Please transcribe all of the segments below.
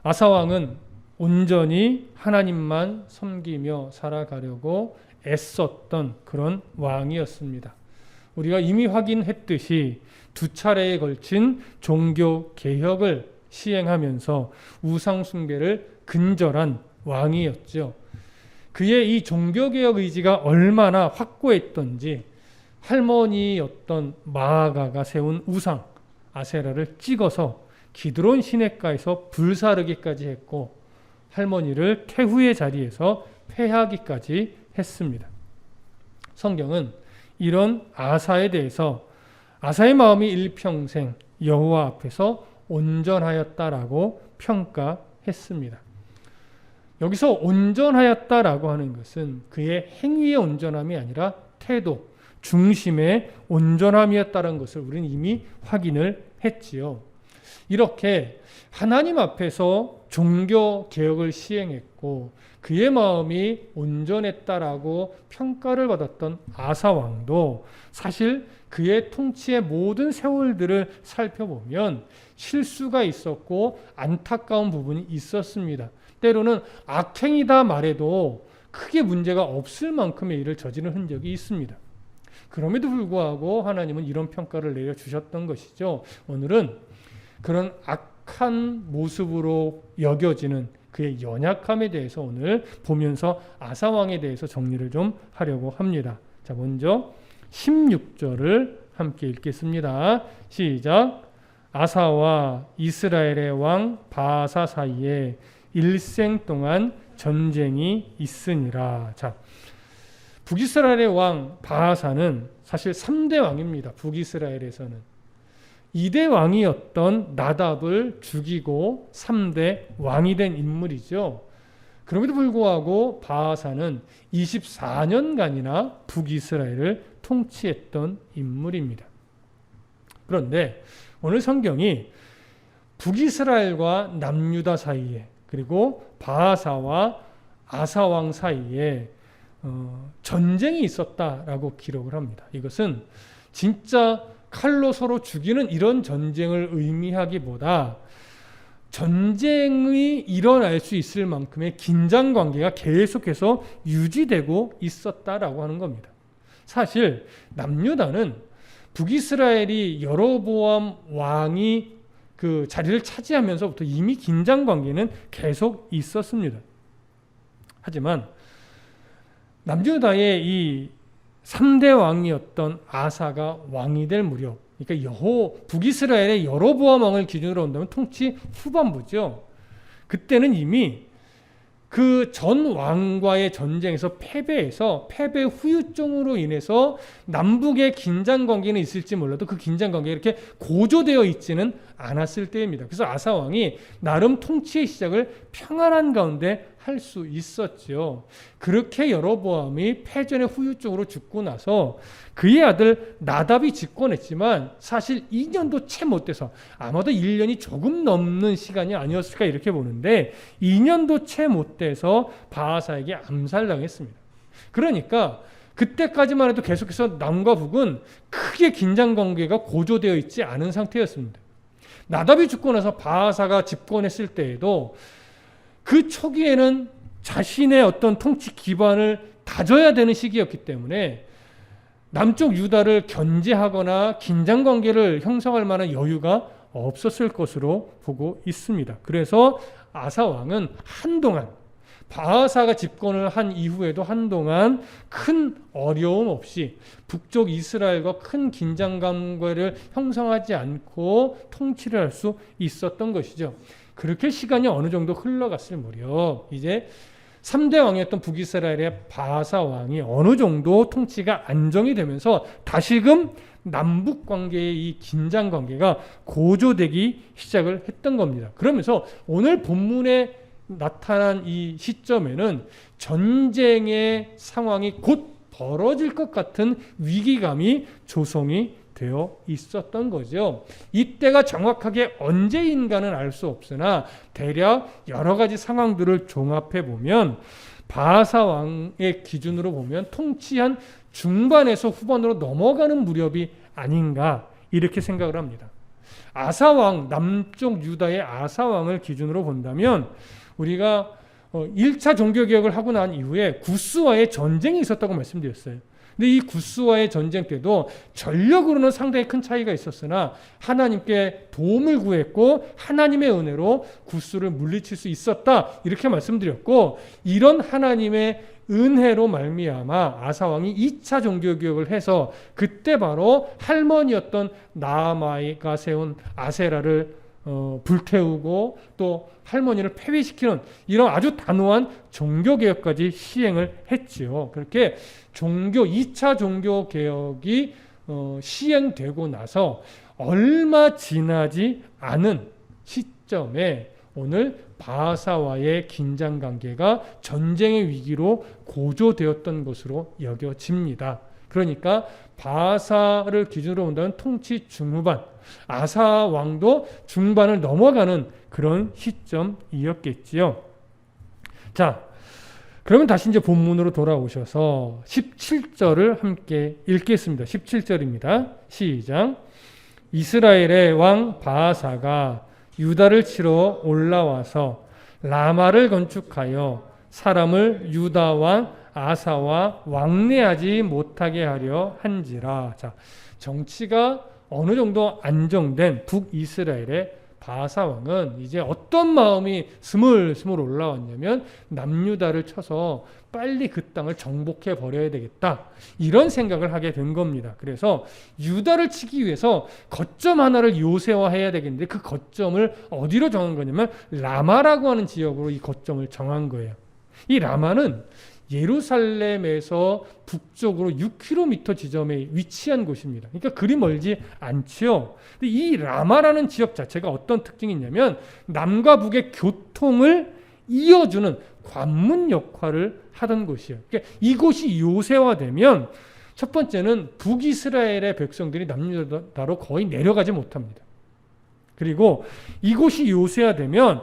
아사왕은 온전히 하나님만 섬기며 살아가려고 애썼던 그런 왕이었습니다. 우리가 이미 확인했듯이 두 차례에 걸친 종교 개혁을 시행하면서 우상 숭배를 근절한 왕이었죠. 그의 이 종교개혁 의지가 얼마나 확고했던지 할머니였던 마아가가 세운 우상 아세라를 찍어서 기드론 시냇가에서 불사르기까지 했고 할머니를 태후의 자리에서 폐하기까지 했습니다. 성경은 이런 아사에 대해서 아사의 마음이 일평생 여호와 앞에서 온전하였다라고 평가했습니다. 여기서 온전하였다라고 하는 것은 그의 행위의 온전함이 아니라 태도, 중심의 온전함이었다는 것을 우리는 이미 확인을 했지요. 이렇게 하나님 앞에서 종교 개혁을 시행했고 그의 마음이 온전했다라고 평가를 받았던 아사 왕도 사실 그의 통치의 모든 세월들을 살펴보면 실수가 있었고 안타까운 부분이 있었습니다. 때로는 악행이다 말해도 크게 문제가 없을 만큼의 일을 저지른 흔적이 있습니다. 그럼에도 불구하고 하나님은 이런 평가를 내려주셨던 것이죠. 오늘은 그런 악한 모습으로 여겨지는 그의 연약함에 대해서 오늘 보면서 아사왕에 대해서 정리를 좀 하려고 합니다. 자, 먼저 16절을 함께 읽겠습니다. 시작. 아사와 이스라엘의 왕 바아사 사이에 일생 동안 전쟁이 있으니라. 자, 북이스라엘의 왕 바아사는 사실 3대 왕입니다. 북이스라엘에서는 2대 왕이었던 나답을 죽이고 3대 왕이 된 인물이죠. 그럼에도 불구하고 바아사는 24년간이나 북이스라엘을 통치했던 인물입니다. 그런데 오늘 성경이 북이스라엘과 남유다 사이에 그리고 바아사와 아사왕 사이에 전쟁이 있었다라고 기록을 합니다. 이것은 진짜 칼로 서로 죽이는 이런 전쟁을 의미하기보다 전쟁이 일어날 수 있을 만큼의 긴장 관계가 계속해서 유지되고 있었다라고 하는 겁니다. 사실 남유다는 북이스라엘이 여로보암 왕이 그 자리를 차지하면서부터 이미 긴장 관계는 계속 있었습니다. 하지만 남유다의 이 3대 왕이었던 아사가 왕이 될 무렵, 그러니까 북이스라엘의 여로보암 왕을 기준으로 한다면 통치 후반부죠. 그때는 이미 그 전 왕과의 전쟁에서 패배해서 패배 후유증으로 인해서 남북의 긴장 관계는 있을지 몰라도 그 긴장 관계가 이렇게 고조되어 있지는 않았을 때입니다. 그래서 아사 왕이 나름 통치의 시작을 평안한 가운데 할 수 있었죠. 그렇게 여로보암이 패전의 후유증으로 죽고 나서 그의 아들 나답이 집권했지만 사실 2년도 채 못 돼서 아마도 1년이 조금 넘는 시간이 아니었을까 이렇게 보는데 2년도 채 못 돼서 바아사에게 암살당했습니다. 그러니까 그때까지만 해도 계속해서 남과 북은 크게 긴장 관계가 고조되어 있지 않은 상태였습니다. 나답이 죽고 나서 바아사가 집권했을 때에도 그 초기에는 자신의 어떤 통치 기반을 다져야 되는 시기였기 때문에 남쪽 유다를 견제하거나 긴장 관계를 형성할 만한 여유가 없었을 것으로 보고 있습니다. 그래서 아사 왕은 한동안 바아사가 집권을 한 이후에도 한동안 큰 어려움 없이 북쪽 이스라엘과 큰 긴장 관계를 형성하지 않고 통치를 할 수 있었던 것이죠. 그렇게 시간이 어느 정도 흘러갔을 무렵 이제 3대 왕이었던 북이스라엘의 바아사 왕이 어느 정도 통치가 안정이 되면서 다시금 남북 관계의 이 긴장 관계가 고조되기 시작을 했던 겁니다. 그러면서 오늘 본문에 나타난 이 시점에는 전쟁의 상황이 곧 벌어질 것 같은 위기감이 조성이 되어 있었던 거죠. 이때가 정확하게 언제인가는 알 수 없으나 대략 여러 가지 상황들을 종합해 보면 바아사 왕의 기준으로 보면 통치한 중반에서 후반으로 넘어가는 무렵이 아닌가 이렇게 생각을 합니다. 아사왕, 남쪽 유다의 아사왕을 기준으로 본다면 우리가 1차 종교개혁을 하고 난 이후에 구스와의 전쟁이 있었다고 말씀드렸어요. 근데 이 구스와의 전쟁 때도 전력으로는 상당히 큰 차이가 있었으나 하나님께 도움을 구했고 하나님의 은혜로 구스를 물리칠 수 있었다, 이렇게 말씀드렸고, 이런 하나님의 은혜로 말미암아 아사왕이 2차 종교개혁을 해서 그때 바로 할머니였던 나아마이가 세운 아세라를 불태우고 또 할머니를 폐위시키는 이런 아주 단호한 종교개혁까지 시행을 했지요. 그렇게 2차 종교개혁이 시행되고 나서 얼마 지나지 않은 시점에 오늘 바하사와의 긴장관계가 전쟁의 위기로 고조되었던 것으로 여겨집니다. 그러니까 바하사를 기준으로 본다면 통치 중후반, 아사 왕도 중반을 넘어가는 그런 시점이었겠지요. 자, 그러면 다시 이제 본문으로 돌아오셔서 17절을 함께 읽겠습니다. 17절입니다. 시작. 이스라엘의 왕 바하사가 유다를 치러 올라와서 라마를 건축하여 사람을 유다 왕 아사와 왕래하지 못하게 하려 한지라. 자, 정치가 어느 정도 안정된 북이스라엘의 바하사 왕은 이제 어떤 마음이 스물스물 올라왔냐면 남유다를 쳐서 빨리 그 땅을 정복해 버려야 되겠다, 이런 생각을 하게 된 겁니다. 그래서 유다를 치기 위해서 거점 하나를 요새화해야 되겠는데 그 거점을 어디로 정한 거냐면 라마라고 하는 지역으로 이 거점을 정한 거예요. 이 라마는 예루살렘에서 북쪽으로 6km 지점에 위치한 곳입니다. 그러니까 그리 멀지 않지요. 근데 이 라마라는 지역 자체가 어떤 특징이 있냐면 남과 북의 교통을 이어주는 관문 역할을 하던 곳이에요. 그러니까 이곳이 요새화되면 첫 번째는 북이스라엘의 백성들이 남유다로 거의 내려가지 못합니다. 그리고 이곳이 요새화되면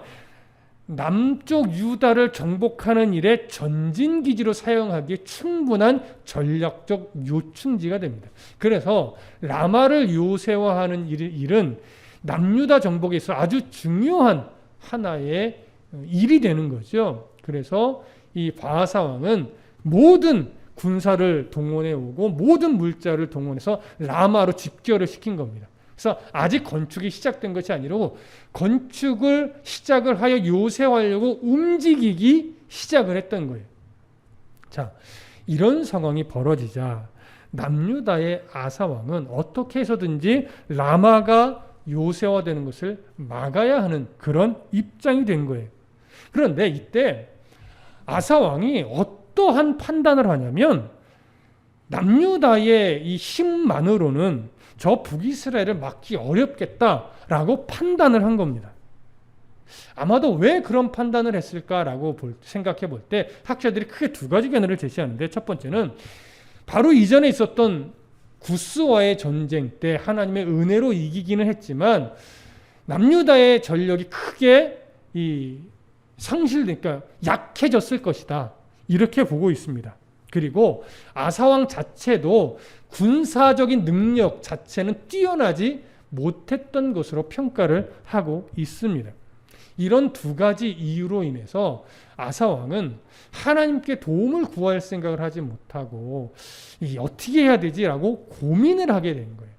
남쪽 유다를 정복하는 일에 전진기지로 사용하기에 충분한 전략적 요충지가 됩니다. 그래서 라마를 요새화하는 일은 남유다 정복에 있어 아주 중요한 하나의 일이 되는 거죠. 그래서 이 바하사 왕은 모든 군사를 동원해 오고 모든 물자를 동원해서 라마로 집결을 시킨 겁니다. 그래서 아직 건축이 시작된 것이 아니고 건축을 시작을 하여 요새하려고 움직이기 시작을 했던 거예요. 자, 이런 상황이 벌어지자 남유다의 아사 왕은 어떻게 해서든지 라마가 요새화되는 것을 막아야 하는 그런 입장이 된 거예요. 그런데 이때 아사 왕이 어떠한 판단을 하냐면 남유다의 이 힘만으로는 저 북이스라엘을 막기 어렵겠다라고 판단을 한 겁니다. 아마도 왜 그런 판단을 했을까라고 생각해 볼 때 학자들이 크게 두 가지 견해를 제시하는데, 첫 번째는 바로 이전에 있었던 구스와의 전쟁 때 하나님의 은혜로 이기기는 했지만 남유다의 전력이 크게 상실되니까 약해졌을 것이다, 이렇게 보고 있습니다. 그리고 아사왕 자체도 군사적인 능력 자체는 뛰어나지 못했던 것으로 평가를 하고 있습니다. 이런 두 가지 이유로 인해서 아사왕은 하나님께 도움을 구할 생각을 하지 못하고 어떻게 해야 되지라고 고민을 하게 된 거예요.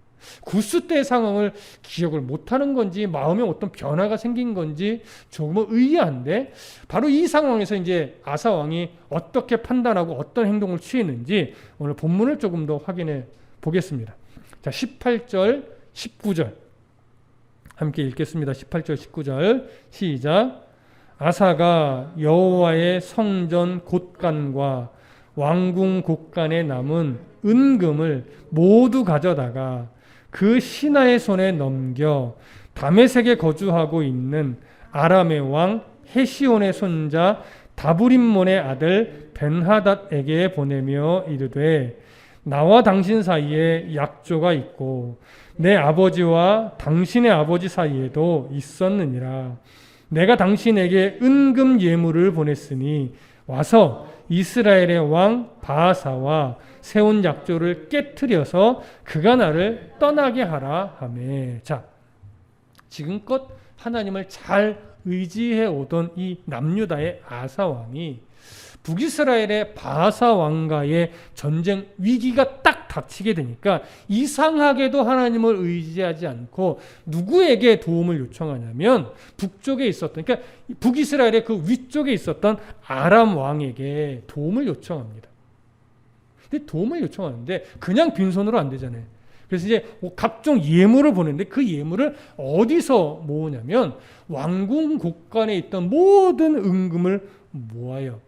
구스 때 상황을 기억을 못하는 건지 마음에 어떤 변화가 생긴 건지 조금은 의아한데, 바로 이 상황에서 이제 아사 왕이 어떻게 판단하고 어떤 행동을 취했는지 오늘 본문을 조금 더 확인해 보겠습니다. 자, 18절, 19절 함께 읽겠습니다. 18절, 19절 시작. 아사가 여호와의 성전 곳간과 왕궁 곳간에 남은 은금을 모두 가져다가 그 신하의 손에 넘겨 다메섹에 거주하고 있는 아람의 왕 헤시온의 손자 다브림몬의 아들 벤하닷에게 보내며 이르되, 나와 당신 사이에 약조가 있고 내 아버지와 당신의 아버지 사이에도 있었느니라. 내가 당신에게 은금 예물을 보냈으니 와서 이스라엘의 왕 바하사와 세운 약조를 깨트려서 그가 나를 떠나게 하라 하매. 자, 지금껏 하나님을 잘 의지해 오던 이 남유다의 아사 왕이 북이스라엘의 바하사 왕과의 전쟁 위기가 딱 닥치게 되니까 이상하게도 하나님을 의지하지 않고 누구에게 도움을 요청하냐면 북쪽에 있었던, 그러니까 북이스라엘의 그 위쪽에 있었던 아람 왕에게 도움을 요청합니다. 근데 도움을 요청하는데 그냥 빈손으로 안 되잖아요. 그래서 이제 각종 예물을 보내는데 그 예물을 어디서 모으냐면 왕궁 곳간에 있던 모든 은금을 모아요.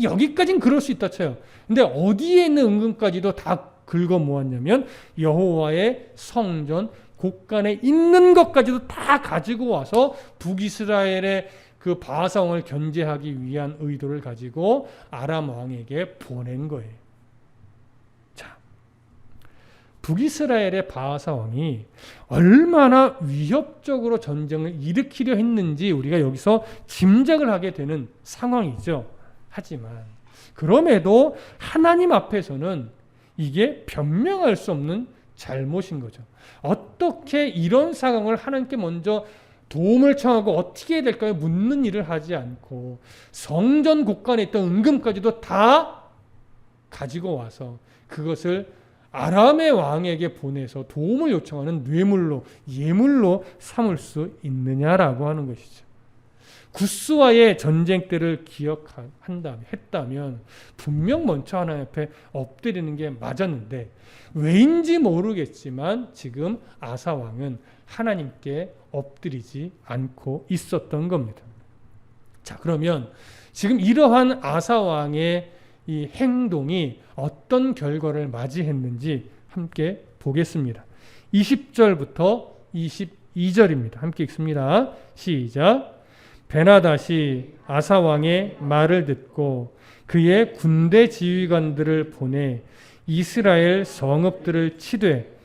여기까지는 그럴 수 있다 쳐요. 근데 어디에 있는 은금까지도 다 긁어 모았냐면 여호와의 성전 곳간에 있는 것까지도 다 가지고 와서 북이스라엘의 그 바하사 왕을 견제하기 위한 의도를 가지고 아람 왕에게 보낸 거예요. 자, 북이스라엘의 바하사 왕이 얼마나 위협적으로 전쟁을 일으키려 했는지 우리가 여기서 짐작을 하게 되는 상황이죠. 하지만 그럼에도 하나님 앞에서는 이게 변명할 수 없는 잘못인 거죠. 어떻게 이런 상황을 하나님께 먼저 도움을 청하고 어떻게 해야 될까요? 묻는 일을 하지 않고 성전 곳간에 있던 은금까지도 다 가지고 와서 그것을 아람의 왕에게 보내서 도움을 요청하는 뇌물로, 예물로 삼을 수 있느냐라고 하는 것이죠. 구스와의 전쟁 때를 했다면 분명 먼저 하나님 앞에 엎드리는 게 맞았는데 왜인지 모르겠지만 지금 아사 왕은 하나님께 엎드리지 않고 있었던 겁니다. 자, 그러면 지금 이러한 아사 왕의 이 행동이 어떤 결과를 맞이했는지 함께 보겠습니다. 20절부터 22절입니다. 함께 읽습니다. 시작. 베나닷이 아사 왕의 말을 듣고 그의 군대 지휘관들을 보내 이스라엘 성읍들을 치되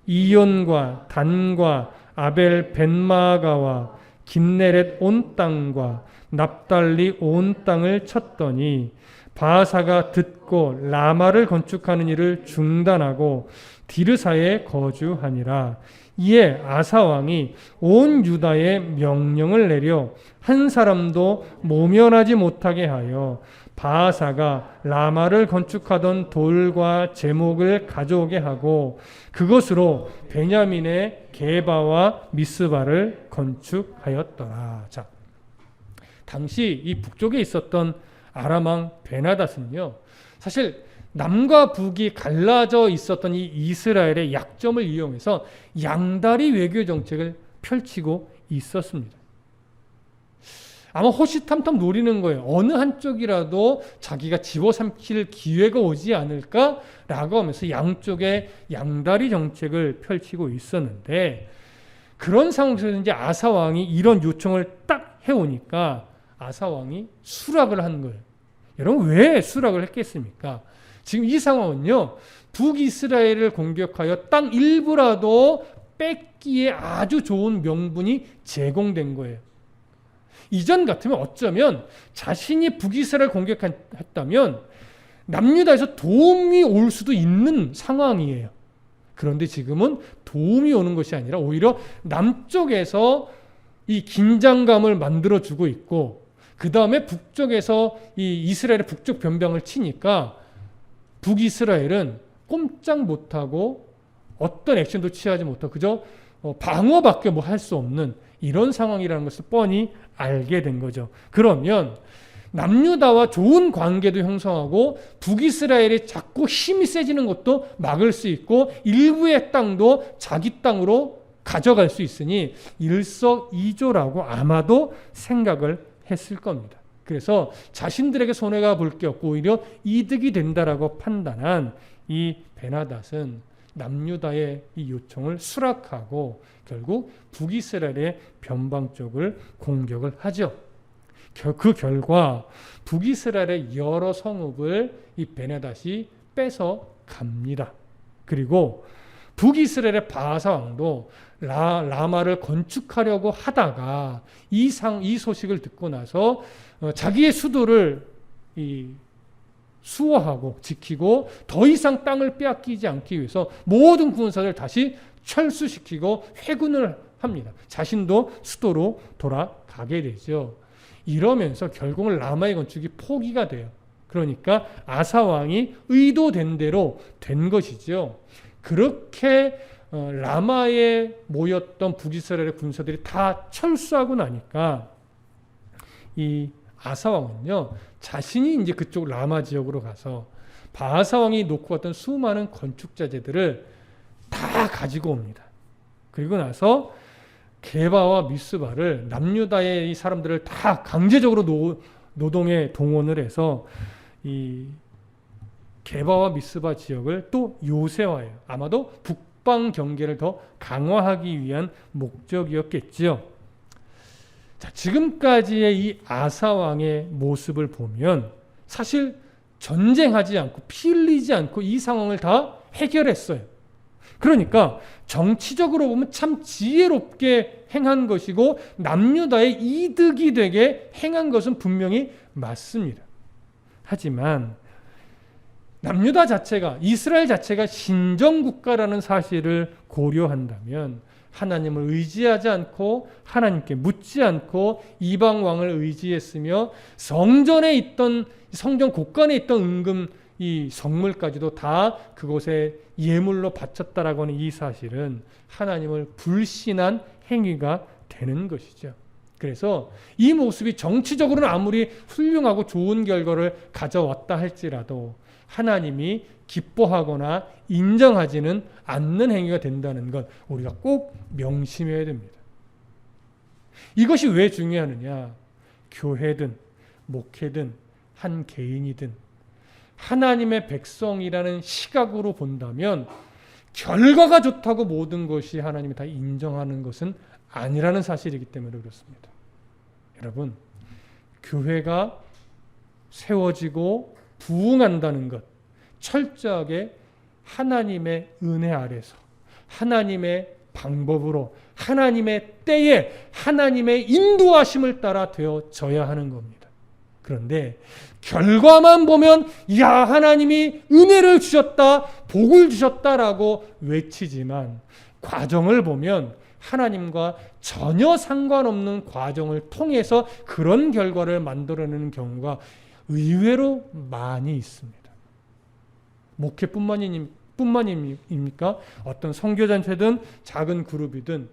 이온과 단과 아벨 벤마가와 긴네렛 온 땅과 납달리 온 땅을 쳤더니 바하사가 듣고 라마를 건축하는 일을 중단하고 디르사에 거주하니라. 이에 아사 왕이 온 유다에 명령을 내려 한 사람도 모면하지 못하게 하여 바하사가 라마를 건축하던 돌과 제목을 가져오게 하고 그것으로 베냐민의 게바와 미스바를 건축하였더라. 자, 당시 이 북쪽에 있었던 아람 왕 베나닷은요, 사실 남과 북이 갈라져 있었던 이 이스라엘의 약점을 이용해서 양다리 외교 정책을 펼치고 있었습니다. 아마 호시탐탐 노리는 거예요. 어느 한쪽이라도 자기가 집어삼킬 기회가 오지 않을까라고 하면서 양쪽에 양다리 정책을 펼치고 있었는데 그런 상황에서 이제 아사 왕이 이런 요청을 딱 해오니까 아사 왕이 수락을 한 거예요. 여러분 왜 수락을 했겠습니까? 지금 이 상황은요, 북이스라엘을 공격하여 땅 일부라도 뺏기에 아주 좋은 명분이 제공된 거예요. 이전 같으면 어쩌면 자신이 북이스라엘을 공격했다면 남유다에서 도움이 올 수도 있는 상황이에요. 그런데 지금은 도움이 오는 것이 아니라 오히려 남쪽에서 이 긴장감을 만들어주고 있고 그 다음에 북쪽에서 이 이스라엘의 북쪽 변방을 치니까 북이스라엘은 꼼짝 못하고 어떤 액션도 취하지 못하고 그저 방어밖에 뭐 할 수 없는 이런 상황이라는 것을 뻔히 알게 된 거죠. 그러면 남유다와 좋은 관계도 형성하고 북이스라엘이 자꾸 힘이 세지는 것도 막을 수 있고 일부의 땅도 자기 땅으로 가져갈 수 있으니 일석이조라고 아마도 생각을 했을 겁니다. 그래서 자신들에게 손해가 볼 게 없고 오히려 이득이 된다라고 판단한 이 베나닷은 남유다의 이 요청을 수락하고 결국 북이스라엘의 변방 쪽을 공격을 하죠. 그 결과 북이스라엘의 여러 성읍을 이 베나닷이 뺏어 갑니다. 그리고 북이스라엘의 바하사 왕도 라마를 건축하려고 하다가 이 소식을 듣고 나서 자기의 수도를 수호하고 지키고 더 이상 땅을 빼앗기지 않기 위해서 모든 군사를 다시 철수시키고 회군을 합니다. 자신도 수도로 돌아가게 되죠. 이러면서 결국은 라마의 건축이 포기가 돼요. 그러니까 아사 왕이 의도된 대로 된 것이죠. 그렇게 라마에 모였던 북이스라엘의 군사들이 다 철수하고 나니까 이 아사 왕은요, 자신이 이제 그쪽 라마 지역으로 가서 바하사 왕이 놓고 갔던 수많은 건축 자재들을 다 가지고 옵니다. 그리고 나서 게바와 미스바를 남유다의 이 사람들을 다 강제적으로 노동에 동원을 해서 이 게바와 미스바 지역을 또 요새화해요. 아마도 북방 경계를 더 강화하기 위한 목적이었겠지요. 자, 지금까지의 이 아사 왕의 모습을 보면 사실 전쟁하지 않고 피 흘리지 않고 이 상황을 다 해결했어요. 그러니까 정치적으로 보면 참 지혜롭게 행한 것이고 남유다의 이득이 되게 행한 것은 분명히 맞습니다. 하지만 남유다 자체가, 이스라엘 자체가 신정국가라는 사실을 고려한다면 하나님을 의지하지 않고 하나님께 묻지 않고 이방 왕을 의지했으며 성전에 있던, 성전 곳간에 있던 은금 이 성물까지도 다 그곳에 예물로 바쳤다라고 하는 이 사실은 하나님을 불신한 행위가 되는 것이죠. 그래서 이 모습이 정치적으로는 아무리 훌륭하고 좋은 결과를 가져왔다 할지라도 하나님이 기뻐하거나 인정하지는 않는 행위가 된다는 것 우리가 꼭 명심해야 됩니다. 이것이 왜 중요하느냐? 교회든 목회든 한 개인이든 하나님의 백성이라는 시각으로 본다면 결과가 좋다고 모든 것이 하나님이 다 인정하는 것은 아니라는 사실이기 때문에 그렇습니다. 여러분, 교회가 세워지고 부흥한다는 것 철저하게 하나님의 은혜 아래서 하나님의 방법으로 하나님의 때에 하나님의 인도하심을 따라 되어져야 하는 겁니다. 그런데 결과만 보면 야 하나님이 은혜를 주셨다 복을 주셨다라고 외치지만 과정을 보면 하나님과 전혀 상관없는 과정을 통해서 그런 결과를 만들어내는 경우가 의외로 많이 있습니다. 목회뿐만입니까? 어떤 선교단체든 작은 그룹이든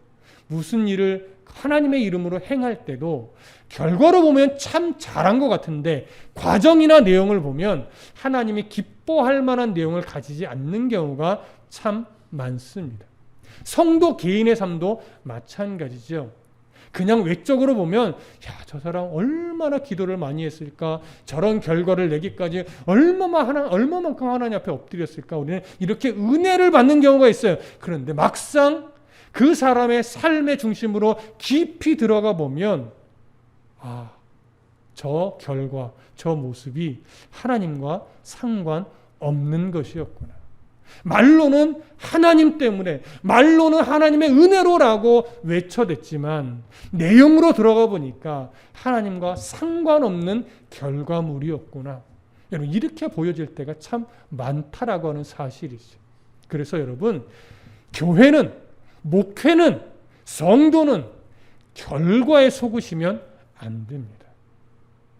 무슨 일을 하나님의 이름으로 행할 때도 결과로 보면 참 잘한 것 같은데 과정이나 내용을 보면 하나님이 기뻐할 만한 내용을 가지지 않는 경우가 참 많습니다. 성도 개인의 삶도 마찬가지죠. 그냥 외적으로 보면 야, 저 사람 얼마나 기도를 많이 했을까? 저런 결과를 내기까지 얼마만큼 하나님 앞에 엎드렸을까? 우리는 이렇게 은혜를 받는 경우가 있어요. 그런데 막상 그 사람의 삶의 중심으로 깊이 들어가 보면 저 결과, 저 모습이 하나님과 상관없는 것이었구나. 말로는 하나님 때문에, 말로는 하나님의 은혜로라고 외쳐댔지만 내용으로 들어가 보니까 하나님과 상관없는 결과물이었구나. 여러분, 이렇게 보여질 때가 참 많다라고 하는 사실이죠. 그래서 여러분, 교회는, 목회는, 성도는 결과에 속으시면 안 됩니다.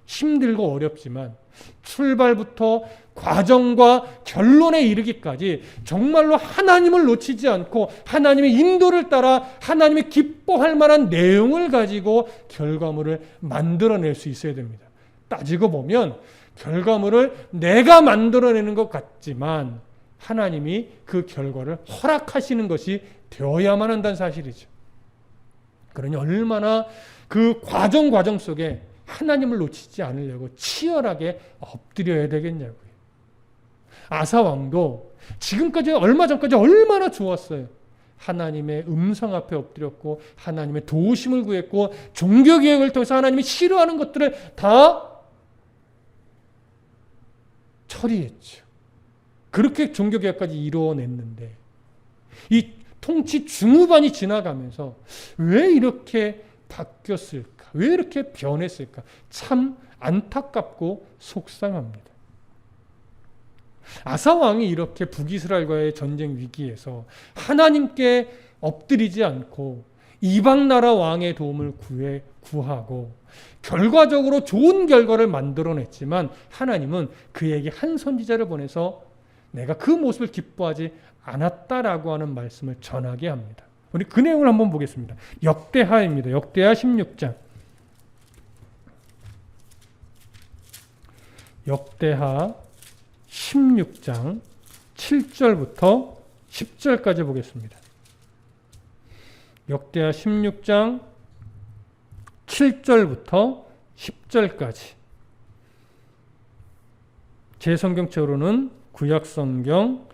힘들고 어렵지만 출발부터 과정과 결론에 이르기까지 정말로 하나님을 놓치지 않고 하나님의 인도를 따라 하나님이 기뻐할 만한 내용을 가지고 결과물을 만들어낼 수 있어야 됩니다. 따지고 보면 결과물을 내가 만들어내는 것 같지만 하나님이 그 결과를 허락하시는 것이 되어야만 한다는 사실이죠. 그러니 얼마나 그 과정 속에 하나님을 놓치지 않으려고 치열하게 엎드려야 되겠냐고요. 아사 왕도 지금까지 얼마 전까지 얼마나 좋았어요. 하나님의 음성 앞에 엎드렸고 하나님의 도우심을 구했고 종교개혁을 통해서 하나님이 싫어하는 것들을 다 처리했죠. 그렇게 종교개혁까지 이루어냈는데 이 통치 중후반이 지나가면서 왜 이렇게 바뀌었을까? 왜 이렇게 변했을까? 참 안타깝고 속상합니다. 아사 왕이 이렇게 북이스라엘과의 전쟁 위기에서 하나님께 엎드리지 않고 이방 나라 왕의 도움을 구하고 결과적으로 좋은 결과를 만들어냈지만 하나님은 그에게 한 선지자를 보내서 내가 그 모습을 기뻐하지 않았다라고 하는 말씀을 전하게 합니다. 우리 그 내용을 한번 보겠습니다. 역대하입니다. 역대하 16장. 역대하 16장 7절부터 10절까지 보겠습니다. 역대하 16장 7절부터 10절까지. 제 성경책으로는 구약성경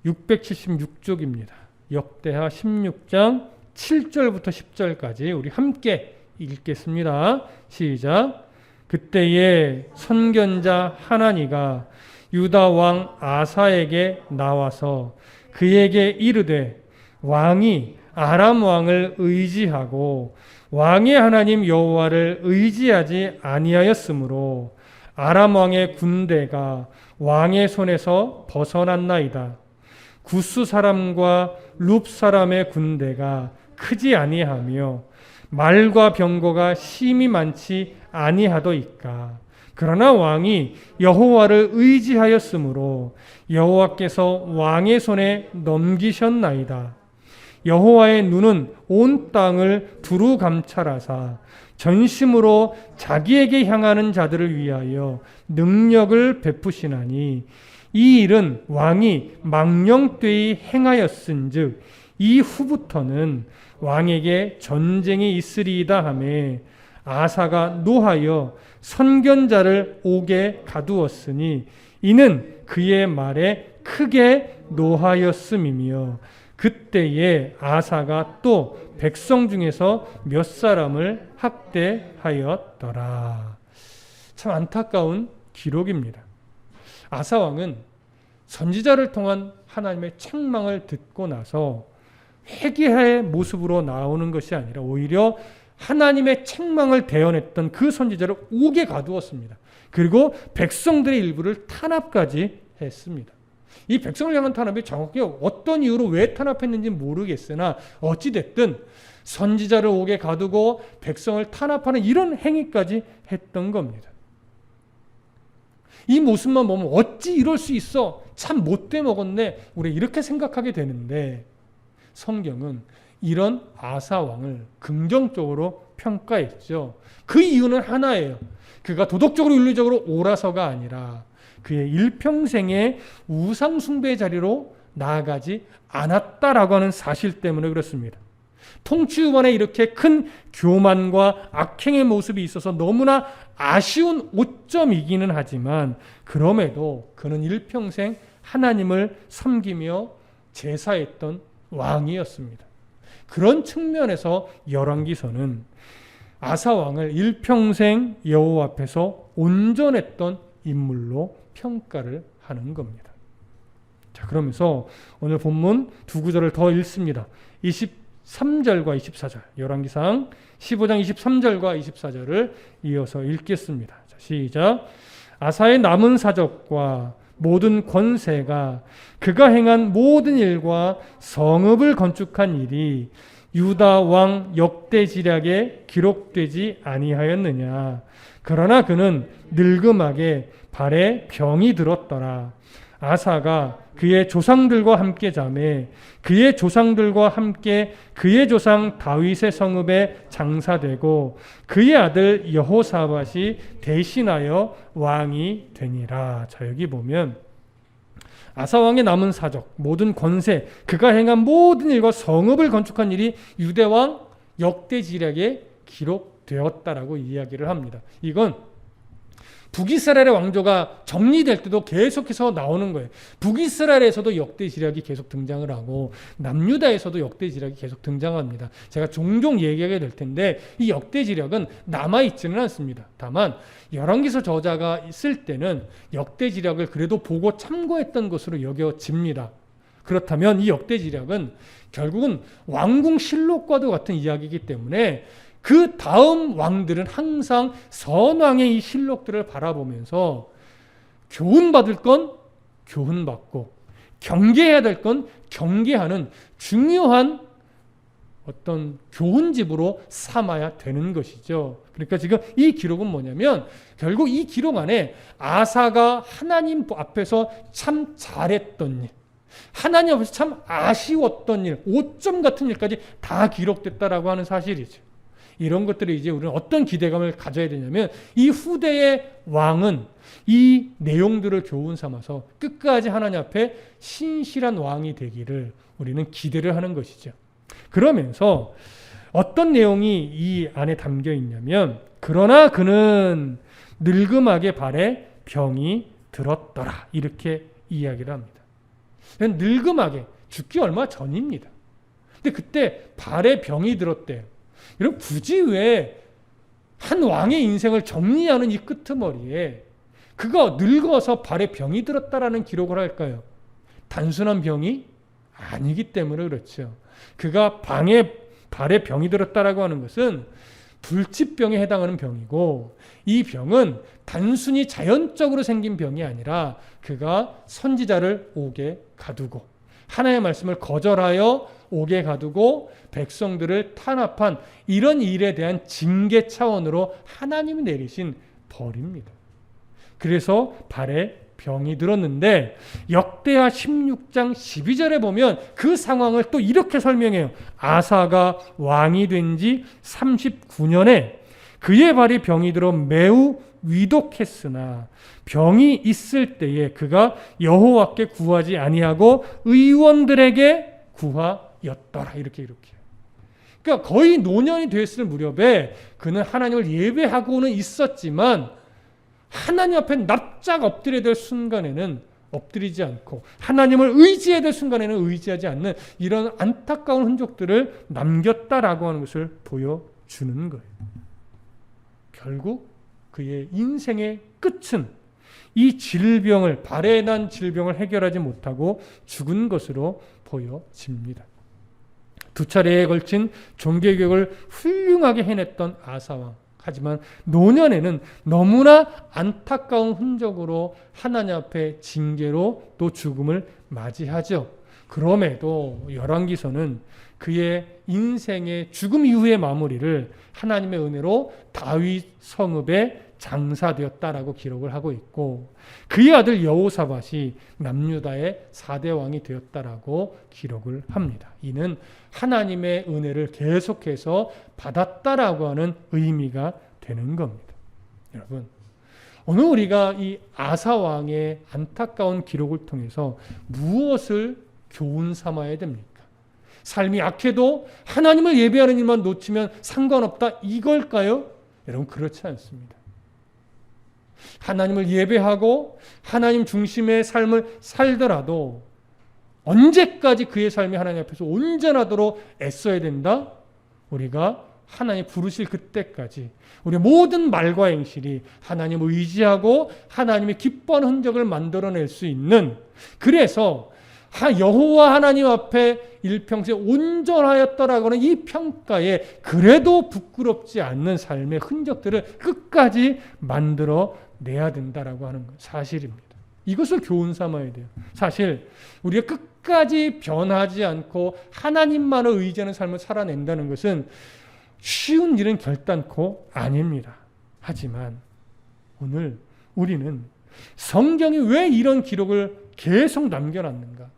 676쪽입니다. 역대하 16장 7절부터 10절까지 우리 함께 읽겠습니다. 시작. 그때에 선견자 하나니가 유다 왕 아사에게 나와서 그에게 이르되 왕이 아람 왕을 의지하고 왕의 하나님 여호와를 의지하지 아니하였으므로 아람 왕의 군대가 왕의 손에서 벗어났나이다. 구스 사람과 룹 사람의 군대가 크지 아니하며 말과 병거가 심히 많지 아니하더이까. 그러나 왕이 여호와를 의지하였으므로 여호와께서 왕의 손에 넘기셨나이다. 여호와의 눈은 온 땅을 두루 감찰하사 전심으로 자기에게 향하는 자들을 위하여 능력을 베푸시나니 이 일은 왕이 망령되이 행하였은즉 이후부터는 왕에게 전쟁이 있으리이다 하매 아사가 노하여 선견자를 옥에 가두었으니 이는 그의 말에 크게 노하였음이며 그때에 아사가 또 백성 중에서 몇 사람을 학대하였더라. 참 안타까운 기록입니다. 아사 왕은 선지자를 통한 하나님의 책망을 듣고 나서 회개의 모습으로 나오는 것이 아니라 오히려 하나님의 책망을 대언했던 그 선지자를 옥에 가두었습니다. 그리고 백성들의 일부를 탄압까지 했습니다. 이 백성을 향한 탄압이 정확히 어떤 이유로 왜 탄압했는지 모르겠으나 어찌됐든 선지자를 옥에 가두고 백성을 탄압하는 이런 행위까지 했던 겁니다. 이 모습만 보면 어찌 이럴 수 있어? 참 못돼 먹었네. 우리 이렇게 생각하게 되는데 성경은 이런 아사 왕을 긍정적으로 평가했죠. 그 이유는 하나예요. 그가 도덕적으로 윤리적으로 옳아서가 아니라 그의 일평생의 우상 숭배의 자리로 나아가지 않았다라고 하는 사실 때문에 그렇습니다. 통치 후반에 이렇게 큰 교만과 악행의 모습이 있어서 너무나 아쉬운 오점이기는 하지만 그럼에도 그는 일평생 하나님을 섬기며 제사했던 왕이었습니다. 그런 측면에서 열왕기서는 아사 왕을 일평생 여호와 앞에서 온전했던 인물로 평가를 하는 겁니다. 자, 그러면서 오늘 본문 두 구절을 더 읽습니다. 23절과 24절, 열왕기상 15장 23절과 24절을 이어서 읽겠습니다. 자, 시작. 아사의 남은 사적과 모든 권세가 그가 행한 모든 일과 성읍을 건축한 일이 유다 왕 역대지략에 기록되지 아니하였느냐. 그러나 그는 늙음하게 발에 병이 들었더라. 아사가 그의 조상들과 함께 자매 그의 조상들과 함께 그의 조상 다윗의 성읍에 장사되고 그의 아들 여호사밧이 대신하여 왕이 되니라. 자, 여기 보면 아사 왕의 남은 사적, 모든 권세, 그가 행한 모든 일과 성읍을 건축한 일이 유대 왕 역대지략에 기록되었다라고 이야기를 합니다. 이건 북이스라엘의 왕조가 정리될 때도 계속해서 나오는 거예요. 북이스라엘에서도 역대지략이 계속 등장을 하고 남유다에서도 역대지략이 계속 등장합니다. 제가 종종 얘기하게 될 텐데 이 역대지략은 남아있지는 않습니다. 다만 열왕기서 저자가 있을 때는 역대지략을 그래도 보고 참고했던 것으로 여겨집니다. 그렇다면 이 역대지략은 결국은 왕궁실록과도 같은 이야기이기 때문에 그 다음 왕들은 항상 선왕의 이 실록들을 바라보면서 교훈받을 건 교훈받고 경계해야 될 건 경계하는 중요한 어떤 교훈집으로 삼아야 되는 것이죠. 그러니까 지금 이 기록은 뭐냐면 결국 이 기록 안에 아사가 하나님 앞에서 참 잘했던 일, 하나님 앞에서 참 아쉬웠던 일, 오점 같은 일까지 다 기록됐다라고 하는 사실이죠. 이런 것들이 이제 우리는 어떤 기대감을 가져야 되냐면 이 후대의 왕은 이 내용들을 교훈 삼아서 끝까지 하나님 앞에 신실한 왕이 되기를 우리는 기대를 하는 것이죠. 그러면서 어떤 내용이 이 안에 담겨 있냐면 그러나 그는 늙음하게 발에 병이 들었더라 이렇게 이야기를 합니다. 늙음하게 죽기 얼마 전입니다. 근데 그때 발에 병이 들었대요. 여러분 굳이 왜 한 왕의 인생을 정리하는 이 끄트머리에 그가 늙어서 발에 병이 들었다라는 기록을 할까요? 단순한 병이 아니기 때문에 그렇죠. 그가 발에 병이 들었다라고 하는 것은 불치병에 해당하는 병이고 이 병은 단순히 자연적으로 생긴 병이 아니라 그가 선지자를 옥에 가두고 하나님의 말씀을 거절하여 옥에 가두고 백성들을 탄압한 이런 일에 대한 징계 차원으로 하나님이 내리신 벌입니다. 그래서 발에 병이 들었는데 역대하 16장 12절에 보면 그 상황을 또 이렇게 설명해요. 아사가 왕이 된 지 39년에 그의 발에 병이 들어 매우 위독했으나 병이 있을 때에 그가 여호와께 구하지 아니하고 의원들에게 구하였더라. 이렇게. 그러니까 거의 노년이 됐을 무렵에 그는 하나님을 예배하고는 있었지만 하나님 앞에 납작 엎드려야 될 순간에는 엎드리지 않고 하나님을 의지해야 될 순간에는 의지하지 않는 이런 안타까운 흔적들을 남겼다라고 하는 것을 보여주는 거예요. 결국 그의 인생의 끝은 이 질병을 발에 난 질병을 해결하지 못하고 죽은 것으로 보여집니다. 두 차례에 걸친 종교개혁을 훌륭하게 해냈던 아사왕. 하지만 노년에는 너무나 안타까운 흔적으로 하나님 앞에 징계로 또 죽음을 맞이하죠. 그럼에도 열왕기서는 그의 인생의 죽음 이후의 마무리를 하나님의 은혜로 다윗 성읍에 장사되었다라고 기록을 하고 있고 그의 아들 여호사밧이 남유다의 4대 왕이 되었다라고 기록을 합니다. 이는 하나님의 은혜를 계속해서 받았다라고 하는 의미가 되는 겁니다. 여러분, 오늘 우리가 이 아사 왕의 안타까운 기록을 통해서 무엇을 교훈 삼아야 됩니까? 삶이 악해도 하나님을 예배하는 일만 놓치면 상관없다 이걸까요? 여러분 그렇지 않습니다. 하나님을 예배하고 하나님 중심의 삶을 살더라도 언제까지 그의 삶이 하나님 앞에서 온전하도록 애써야 된다? 우리가 하나님 부르실 그때까지 우리의 모든 말과 행실이 하나님을 의지하고 하나님의 기뻐하는 흔적을 만들어낼 수 있는 그래서 여호와 하나님 앞에 일평생 온전하였더라고 하는 이 평가에 그래도 부끄럽지 않는 삶의 흔적들을 끝까지 만들어내야 된다라고 하는 사실입니다. 이것을 교훈 삼아야 돼요. 사실 우리가 끝까지 변하지 않고 하나님만을 의지하는 삶을 살아낸다는 것은 쉬운 일은 결단코 아닙니다. 하지만 오늘 우리는 성경이 왜 이런 기록을 계속 남겨놨는가?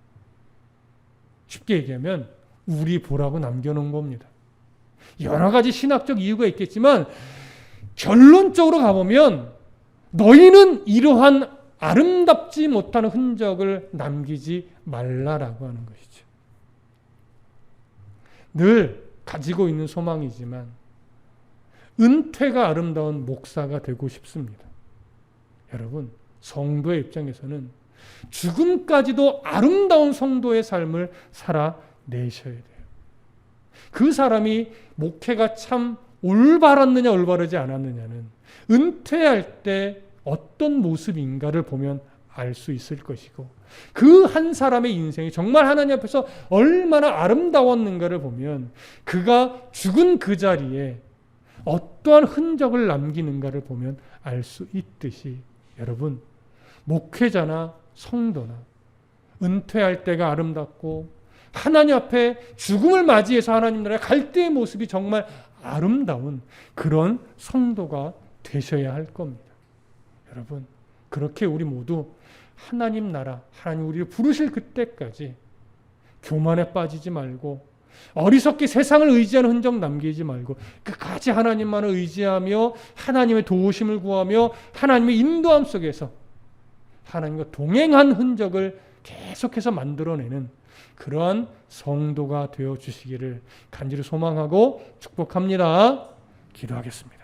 쉽게 얘기하면 우리 보라고 남겨놓은 겁니다. 여러 가지 신학적 이유가 있겠지만 결론적으로 가보면 너희는 이러한 아름답지 못한 흔적을 남기지 말라라고 하는 것이죠. 늘 가지고 있는 소망이지만 은퇴가 아름다운 목사가 되고 싶습니다. 여러분, 성도의 입장에서는 죽음까지도 아름다운 성도의 삶을 살아내셔야 돼요. 그 사람이 목회가 참 올바랐느냐 올바르지 않았느냐는 은퇴할 때 어떤 모습인가를 보면 알 수 있을 것이고 그 한 사람의 인생이 정말 하나님 앞에서 얼마나 아름다웠는가를 보면 그가 죽은 그 자리에 어떠한 흔적을 남기는가를 보면 알 수 있듯이 여러분 목회자나 성도나 은퇴할 때가 아름답고 하나님 앞에 죽음을 맞이해서 하나님 나라에 갈 때의 모습이 정말 아름다운 그런 성도가 되셔야 할 겁니다. 여러분, 그렇게 우리 모두 하나님 나라, 하나님 우리를 부르실 그때까지 교만에 빠지지 말고 어리석게 세상을 의지하는 흔적 남기지 말고 끝까지 하나님만을 의지하며 하나님의 도우심을 구하며 하나님의 인도함 속에서 하나님과 동행한 흔적을 계속해서 만들어내는 그러한 성도가 되어 주시기를 간절히 소망하고 축복합니다. 기도하겠습니다.